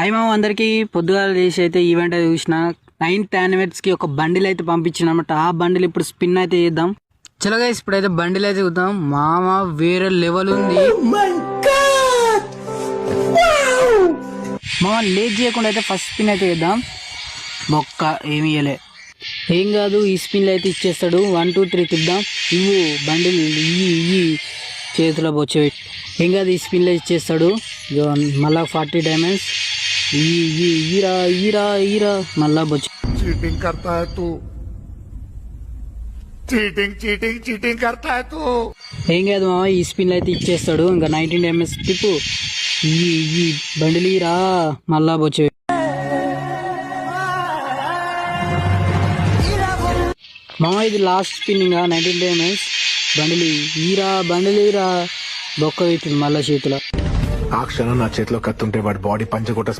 Hi మామ అందరికి పొద్దుగాల చేసి అయితే ఈవెంట్ అయితే చూసిన 9th anniversary కి ఒక బండిల్ అయితే పంపించిన అనమాట. ఆ బండిల్ ఇప్పుడు స్పిన్ అయితే చేద్దాం. చలో గైస్ ఇప్పుడైతే బండిల్ అయితే చూద్దాం. మామ వేరే లెవెల్ ఉంది. మామ లేట్ చేయకుండా అయితే ఫస్ట్ స్పిన్ అయితే చేద్దాం. బొక్క ఏమి ఇయ్యలే, ఏం కాదు, ఈ స్పిన్లు అయితే ఇచ్చేస్తాడు. 1 2 3 తిద్దాం. ఇవ్వు బండిల్ ఈ చేతిలో బొచ్చే, ఏం కాదు, ఈ స్పిన్లో ఇచ్చేస్తాడు. మళ్ళా 40 diamonds. ఈరా ఈరా ఈరా మళ్ళా బొచ్చు. चीटिंग करता है तू, चीटिंग चीटिंग चीटिंग करता है तू. ఏం కాదు మామ, ఈ స్పిన్లు అయితే ఇచ్చేస్తాడు. ఇంకా 19 diamonds టిప్పు. ఈ బండిలు ఈరా మళ్ళా బొచ్చే. మామ ఇది లాస్ట్ స్పిన్, ఇంకా 19 diamonds. బండిలు ఈరా బొక్క పెట్టింది మళ్ళా చేతిలో. ఆ క్షణం నా చేతిలో కత్తుంటే వాడి బాడీ పంచగొట్ట